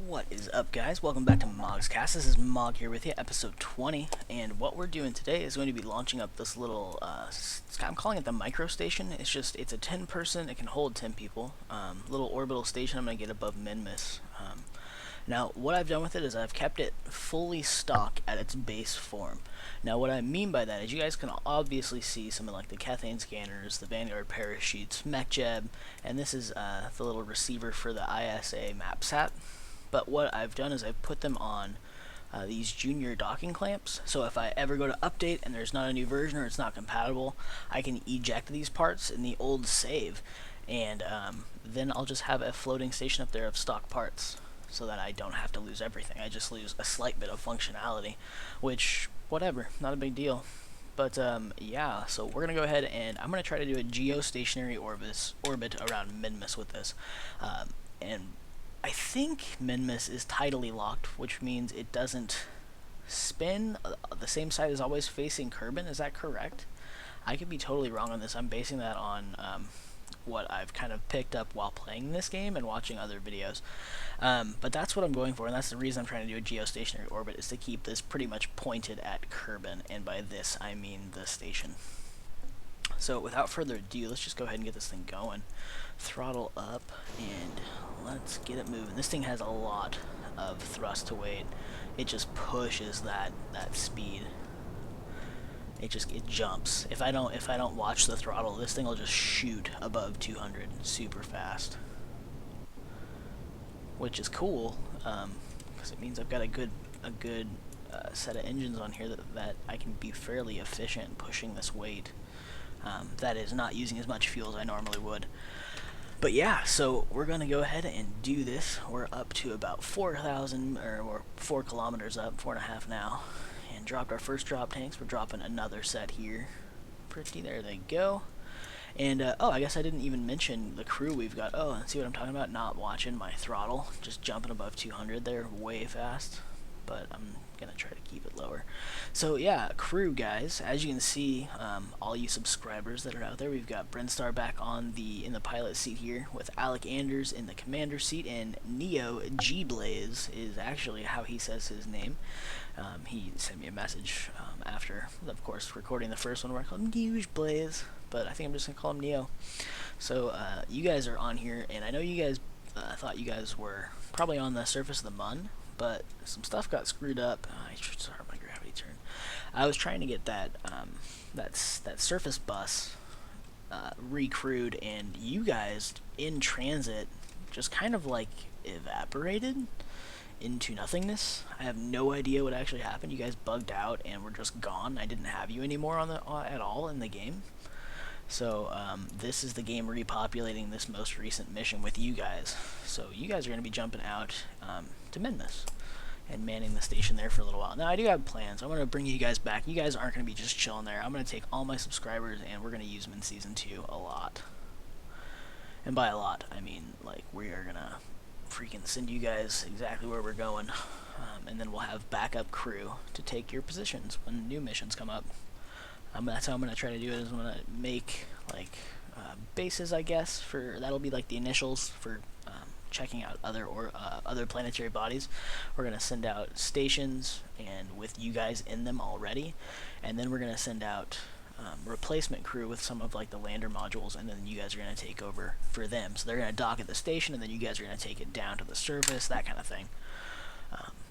What is up, guys? Welcome back to Mogscast. This is Mog here with you, episode 20, and what we're doing today is going to be launching up this little, I'm calling it the microstation. It's a 10-person, it can hold 10 people, little orbital station I'm going to get above Minmus. Now, what I've done with it is I've kept it fully stock at its base form. Now, what I mean by that is you guys can obviously see some of like the Cathane scanners, the Vanguard parachutes, MechJeb, and this is the little receiver for the ISA MapSat. But what I've done is I've put them on these junior docking clamps, so if I ever go to update and there's not a new version or it's not compatible, I can eject these parts in the old save, and then I'll just have a floating station up there of stock parts, so that I don't have to lose everything. I just lose a slight bit of functionality, which, whatever, not a big deal. But yeah, so we're gonna go ahead and I'm gonna try to do a geostationary orbit around Minmus with this, and I think Minmus is tidally locked, which means it doesn't spin. The same side is always facing Kerbal. Is that correct? I could be totally wrong on this. I'm basing that on what I've kind of picked up while playing this game and watching other videos. But that's what I'm going for, and that's the reason I'm trying to do a geostationary orbit, is to keep this pretty much pointed at Kerbal, and by this I mean the station. So without further ado, let's just go ahead and get this thing going. Throttle up, and let's get it moving. This thing has a lot of thrust to weight. It just pushes that speed. It jumps. If I don't watch the throttle, this thing will just shoot above 200 super fast, which is cool because it means I've got a good set of engines on here that I can be fairly efficient pushing this weight. That is not using as much fuel as I normally would. But yeah, so we're going to go ahead and do this. We're up to about 4,000, or we're 4 kilometers up, 4.5 now, and dropped our first drop tanks. We're dropping another set here. Pretty, there they go. And, oh, I guess I didn't even mention the crew we've got. Oh, and see what I'm talking about? Not watching my throttle, just jumping above 200 there, way fast. But I'm gonna try to keep it lower. So yeah, crew guys, as you can see, all you subscribers that are out there, we've got Brinstar back on in the pilot seat here, with Alec Anders in the commander seat, and Neogblaze is actually how he says his name. He sent me a message after, of course, recording the first one where I called him Neogblaze, but I think I'm just gonna call him Neo. So you guys are on here, and I know you guys thought you guys were probably on the surface of the Mun, but some stuff got screwed up. I should start my gravity turn. I was trying to get that surface bus recrewed, and you guys in transit just kind of like evaporated into nothingness. I have no idea what actually happened. You guys bugged out and were just gone. I didn't have you anymore at all in the game. So this is the game repopulating this most recent mission with you guys. So you guys are going to be jumping out to Minmus and manning the station there for a little while. Now I do have plans. I'm going to bring you guys back. You guys aren't going to be just chilling there. I'm going to take all my subscribers and we're going to use them in Season 2 a lot. And by a lot, I mean like we are going to freaking send you guys exactly where we're going. And then we'll have backup crew to take your positions when new missions come up. That's how I'm going to try to do it, is I'm going to make, like, bases, I guess, that'll be, like, the initials for checking out other planetary bodies. We're going to send out stations, and with you guys in them already, and then we're going to send out replacement crew with some of, like, the lander modules, and then you guys are going to take over for them. So they're going to dock at the station, and then you guys are going to take it down to the surface, that kind of thing.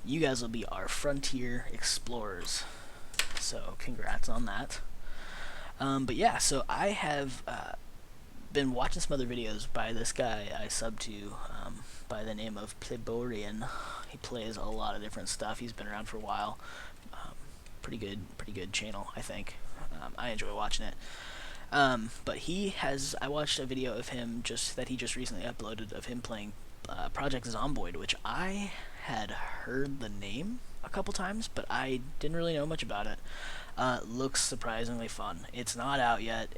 You guys will be our frontier explorers, so congrats on that. But yeah, so I have been watching some other videos by this guy I sub to by the name of Pleborian. He plays a lot of different stuff. He's been around for a while. Pretty good channel, I think. I enjoy watching it. But I watched a video of him that he just recently uploaded of him playing Project Zomboid, which I had heard the name a couple times, but I didn't really know much about it. Looks surprisingly fun. It's not out yet.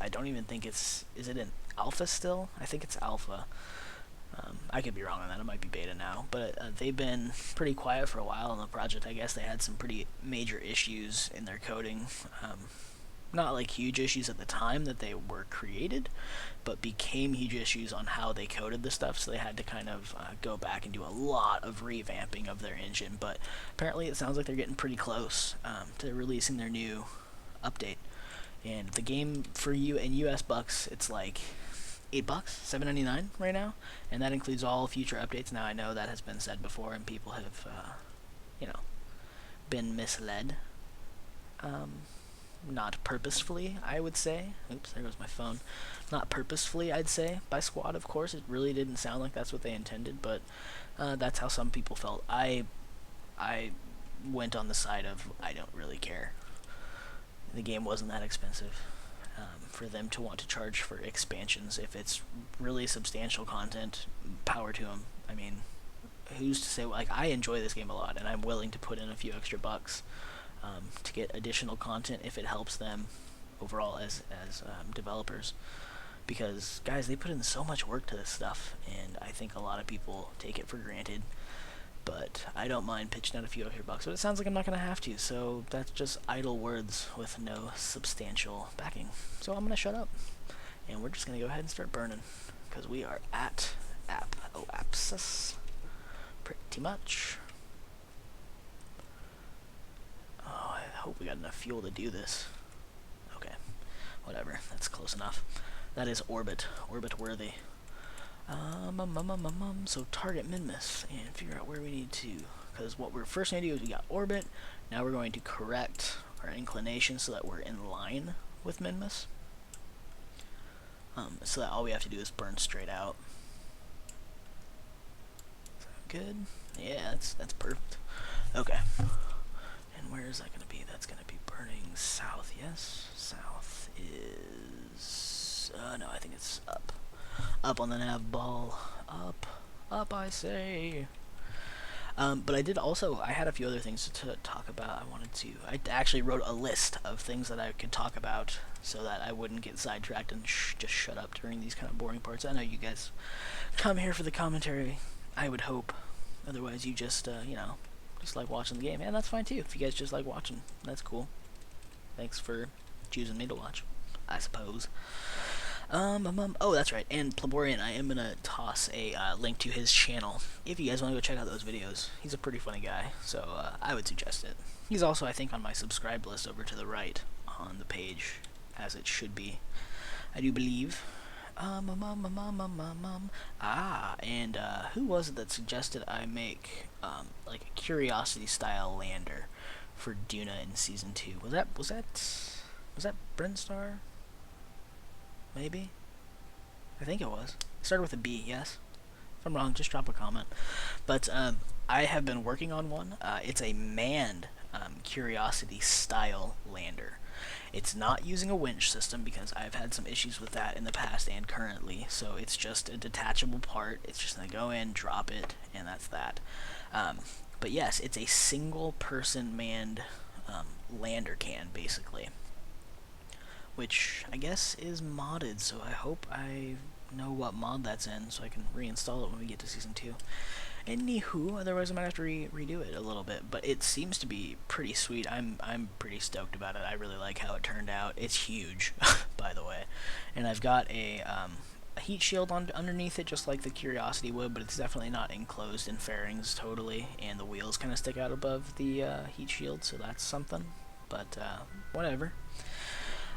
I don't even think is it in alpha still? I think it's alpha. I could be wrong on that. It might be beta now. But they've been pretty quiet for a while on the project. I guess they had some pretty major issues in their coding. not like huge issues at the time that they were created, but became huge issues on how they coded the stuff, so they had to kind of go back and do a lot of revamping of their engine. But apparently it sounds like they're getting pretty close to releasing their new update. And the game for you in US bucks, it's like $8, $7.99 right now, and that includes all future updates. Now I know that has been said before, and people have, you know, been misled. Not purposefully, I would say. Oops, there goes my phone. Not purposefully, I'd say, by Squad, of course. It really didn't sound like that's what they intended, but that's how some people felt. I went on the side of I don't really care. The game wasn't that expensive. For them to want to charge for expansions, if it's really substantial content, power to them. I mean, who's to say? Like, I enjoy this game a lot, and I'm willing to put in a few extra bucks to get additional content if it helps them overall as developers. Because, guys, they put in so much work to this stuff, and I think a lot of people take it for granted. But I don't mind pitching out a few extra bucks, but it sounds like I'm not going to have to, so that's just idle words with no substantial backing. So I'm going to shut up, and we're just going to go ahead and start burning, because we are at Apsis, pretty much. Oh, I hope we got enough fuel to do this. Okay, whatever, that's close enough. That is orbit worthy. So target Minmus and figure out where we need to, because what we're first going to do is we got orbit. Now we're going to correct our inclination so that we're in line with Minmus. So that all we have to do is burn straight out. Is that good? Yeah, that's perfect. Okay. And where is that going to be? That's going to be burning south, yes? South is... no, I think it's up. Up on the nav ball. Up, I say. But I did also, I had a few other things to talk about. I actually wrote a list of things that I could talk about so that I wouldn't get sidetracked and just shut up during these kind of boring parts. I know you guys come here for the commentary, I would hope. Otherwise you just, you know, just like watching the game. And that's fine too. If you guys just like watching, that's cool. Thanks for choosing me to watch, I suppose. Oh, that's right, and Pleborian, I am gonna toss a link to his channel if you guys want to go check out those videos. He's a pretty funny guy, so I would suggest it. He's also, I think, on my subscribe list over to the right on the page, as it should be, I do believe. And who was it that suggested I make like a curiosity-style lander for Duna in Season 2? Was that Brinstar? Maybe? I think it was. It started with a B, yes? If I'm wrong, just drop a comment. But I have been working on one. It's a manned Curiosity-style lander. It's not using a winch system because I've had some issues with that in the past and currently. So it's just a detachable part. It's just going to go in, drop it, and that's that. But yes, it's a single-person manned lander can, basically. Which I guess is modded, so I hope I know what mod that's in so I can reinstall it when we get to Season 2. Anywho, otherwise I might have to redo it a little bit, but it seems to be pretty sweet. I'm pretty stoked about it. I really like how it turned out. It's huge, by the way. And I've got a heat shield underneath it, just like the Curiosity would, but it's definitely not enclosed in fairings totally, and the wheels kind of stick out above the heat shield, so that's something. But whatever.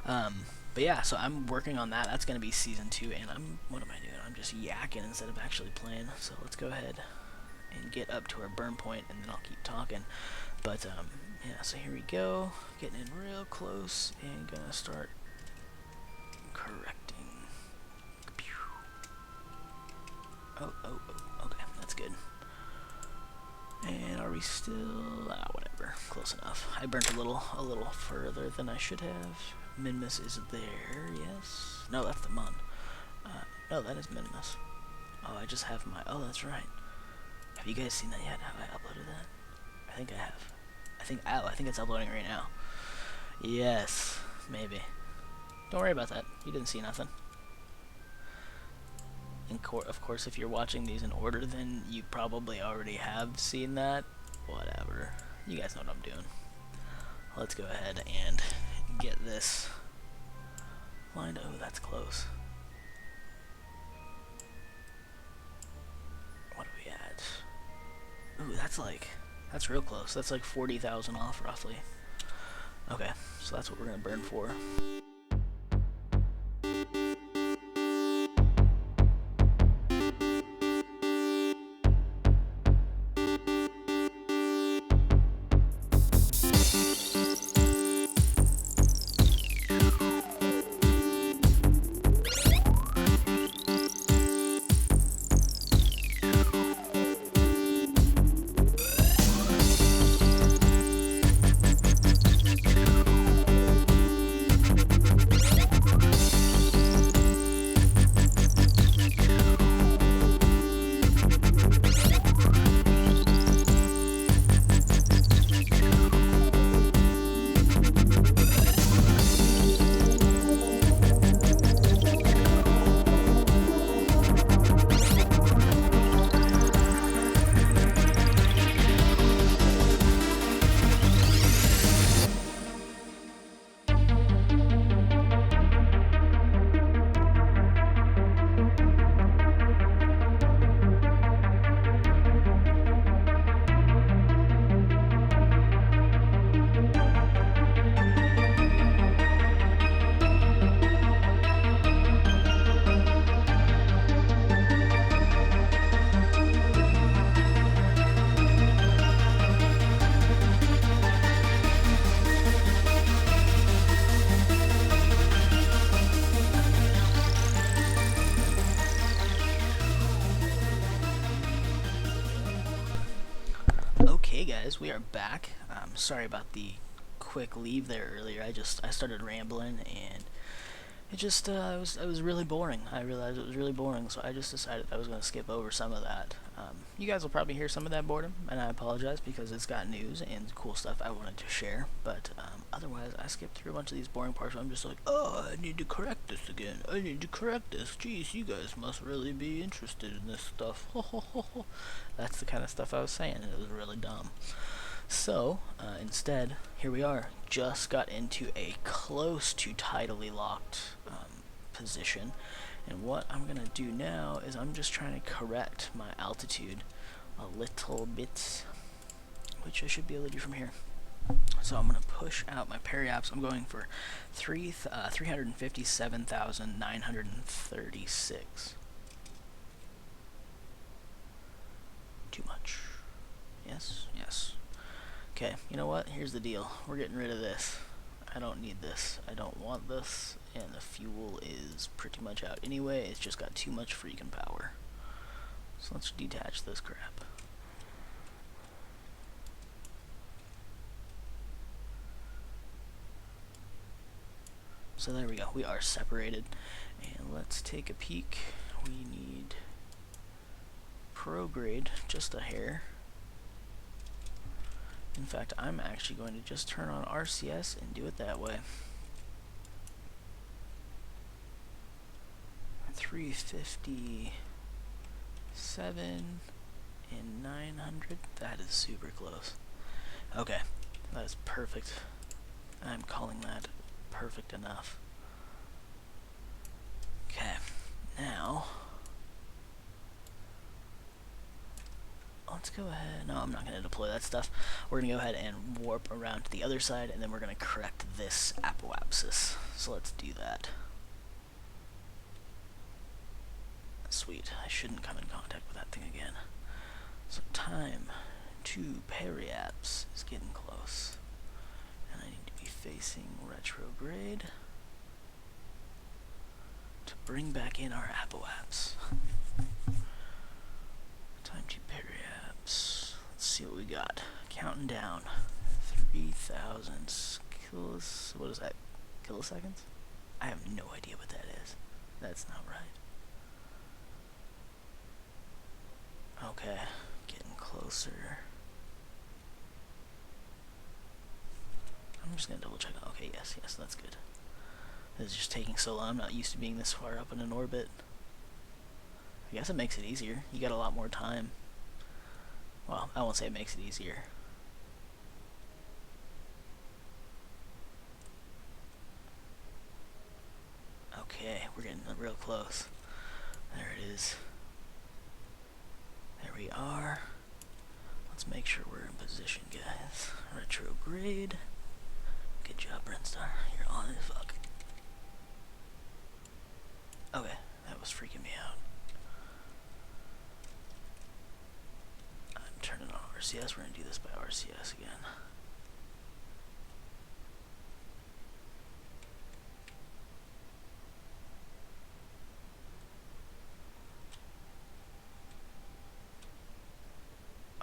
But yeah, so I'm working on that. That's going to be Season 2, and what am I doing? I'm just yakking instead of actually playing. So let's go ahead and get up to our burn point, and then I'll keep talking. But, yeah, so here we go. Getting in real close, and gonna start correcting. Oh, okay, that's good. And are we still... whatever, close enough. I burnt a little further than I should have. Minmus is there, yes. No, that's the mod. No, that is Minmus. Oh, I just have my... Oh, that's right. Have you guys seen that yet? Have I uploaded that? I think I have. I think it's uploading right now. Yes, maybe. Don't worry about that. You didn't see nothing. Of course, if you're watching these in order, then you probably already have seen that. Whatever. You guys know what I'm doing. Let's go ahead and get this Blind, oh, that's close. What are we at? Ooh, that's real close. That's like 40,000 off, roughly. Okay, so that's what we're gonna burn for. Okay guys, we are back. Sorry about the quick leave there earlier. I started rambling and it was really boring. I realized it was really boring, so I just decided I was going to skip over some of that. You guys will probably hear some of that boredom, and I apologize because it's got news and cool stuff I wanted to share, but otherwise I skipped through a bunch of these boring parts where I'm just like, oh, I need to correct this again. I need to correct this. Jeez, you guys must really be interested in this stuff. That's the kind of stuff I was saying, and it was really dumb. So, instead, here we are. Just got into a close to tidally locked position. And what I'm going to do now is I'm just trying to correct my altitude a little bit, which I should be able to do from here. So I'm going to push out my periaps. I'm going for 357,936. Too much. Yes, yes. Okay, you know what? Here's the deal. We're getting rid of this. I don't need this. I don't want this, and the fuel is pretty much out anyway. It's just got too much freaking power. So let's detach this crap. So there we go. We are separated. And let's take a peek. We need prograde just a hair. In fact, I'm actually going to just turn on RCS and do it that way. 357 and 900. That is super close. Okay, that is perfect. I'm calling that perfect enough. Okay, now let's go ahead. No, I'm not going to deploy that stuff. We're going to go ahead and warp around to the other side, and then we're going to correct this apoapsis. So let's do that. Sweet. I shouldn't come in contact with that thing again. So time to periaps is getting close. And I need to be facing retrograde to bring back in our apoaps. Time to periaps. Let's see what we got. Counting down. 3,000 kilos. What is that? Kiloseconds? I have no idea what that is. That's not right. Okay, getting closer. I'm just gonna double check. Okay, yes, that's good. It's just taking so long. I'm not used to being this far up in an orbit. I guess it makes it easier. You got a lot more time. Well, I won't say it makes it easier. Okay, we're getting real close. There it is. There we are. Let's make sure we're in position, guys. Retrograde. Good job, Brinstar. You're on as fuck. Okay, that was freaking me out. I'm turning on RCS. We're gonna do this by RCS again.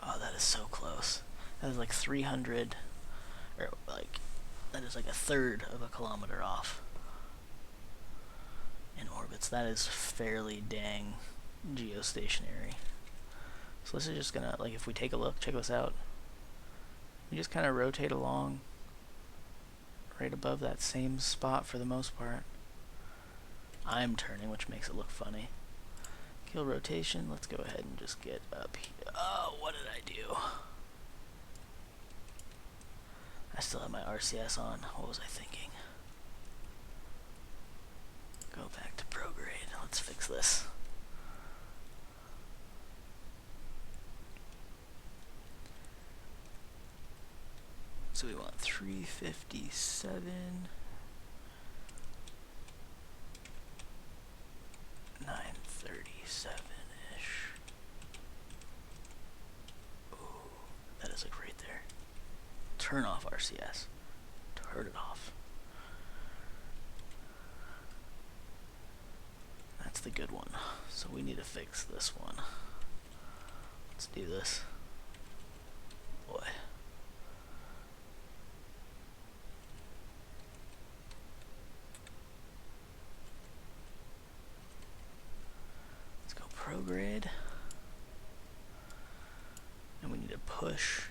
Oh, that is so close. That is like 300, or like, that is like a third of a kilometer off in orbits. That is fairly dang geostationary. So this is just gonna, like, if we take a look, check this out. We just kind of rotate along right above that same spot for the most part. I'm turning, which makes it look funny. Kill rotation. Let's go ahead and just get up here. Oh, what did I do? I still have my RCS on. What was I thinking? Go back to prograde. Let's fix this. So we want 357. 937-ish. Ooh, that is like right there. Turn off RCS. Turn it off. That's the good one. So we need to fix this one. Let's do this. Boy. Let's go prograde. And we need to push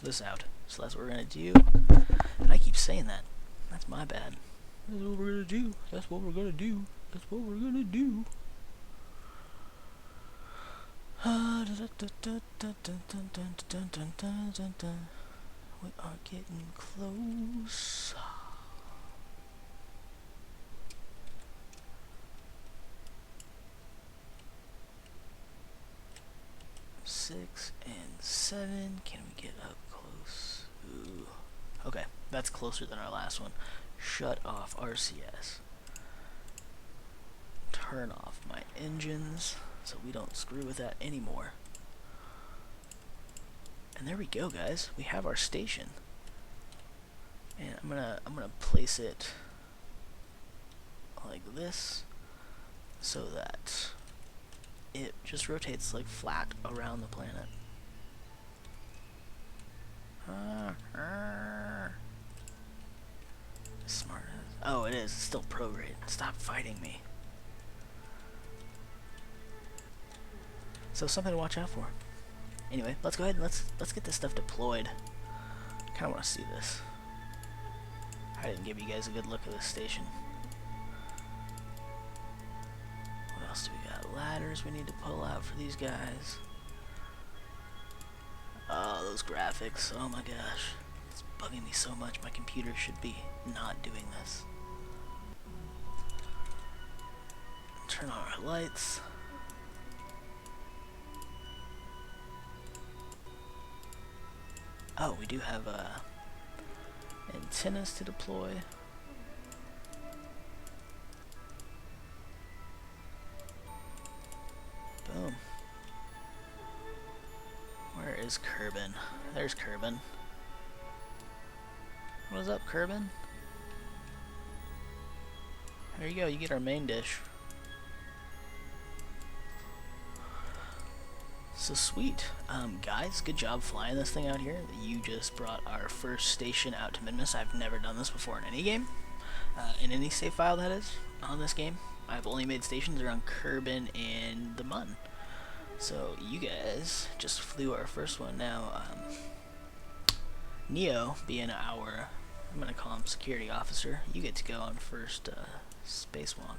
this out. So that's what we're gonna do. And I keep saying that. That's my bad. That's what we're gonna do. That's what we're gonna do. That's what we're gonna do. We are getting close. 6 and 7. Can we get up close? Ooh. Okay, that's closer than our last one. Shut off RCS. Turn off my engines so we don't screw with that anymore. And there we go, guys. We have our station. And I'm gonna place it like this so that it just rotates like flat around the planet. Smart. Oh, it is. It's still prograde. Stop fighting me. So something to watch out for. Anyway, let's go ahead and let's get this stuff deployed. I kind of want to see this. I didn't give you guys a good look at this station. What else do we got? Ladders we need to pull out for these guys. Oh, those graphics. Oh my gosh. It's bugging me so much. My computer should be not doing this. Turn on our lights. Oh, we do have antennas to deploy. Boom. Where is Kerbal? There's Kerbal. What is up, Kerbal? There you go, you get our main dish. So sweet. Guys, good job flying this thing out here. You just brought our first station out to Minmus. I've never done this before in any game. In any save file, that is, on this game. I've only made stations around Kerbal and the Mun. So you guys just flew our first one. Now, Neo, being our, I'm going to call him security officer, you get to go on first spacewalk.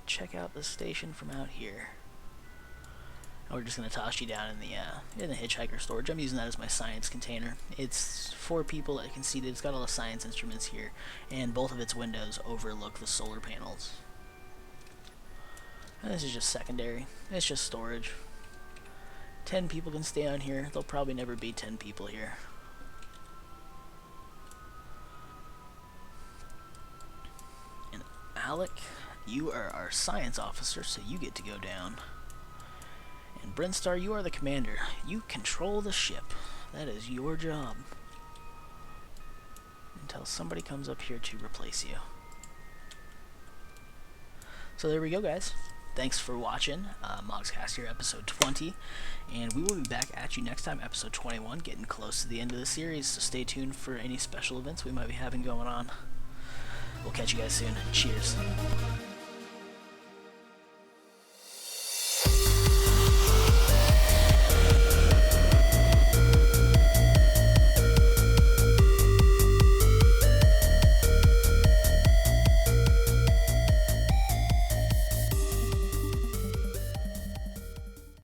Check out the station from out here. And we're just going to toss you down in the hitchhiker storage. I'm using that as my science container. It's for people that can see that it's got all the science instruments here, and both of its windows overlook the solar panels. And this is just secondary. It's just storage. 10 people can stay on here. There'll probably never be 10 people here. And Alec, you are our science officer, so you get to go down. And Brinstar, you are the commander. You control the ship. That is your job. Until somebody comes up here to replace you. So there we go, guys. Thanks for watching Mogscast here, episode 20. And we will be back at you next time, episode 21, getting close to the end of the series. So stay tuned for any special events we might be having going on. We'll catch you guys soon. Cheers.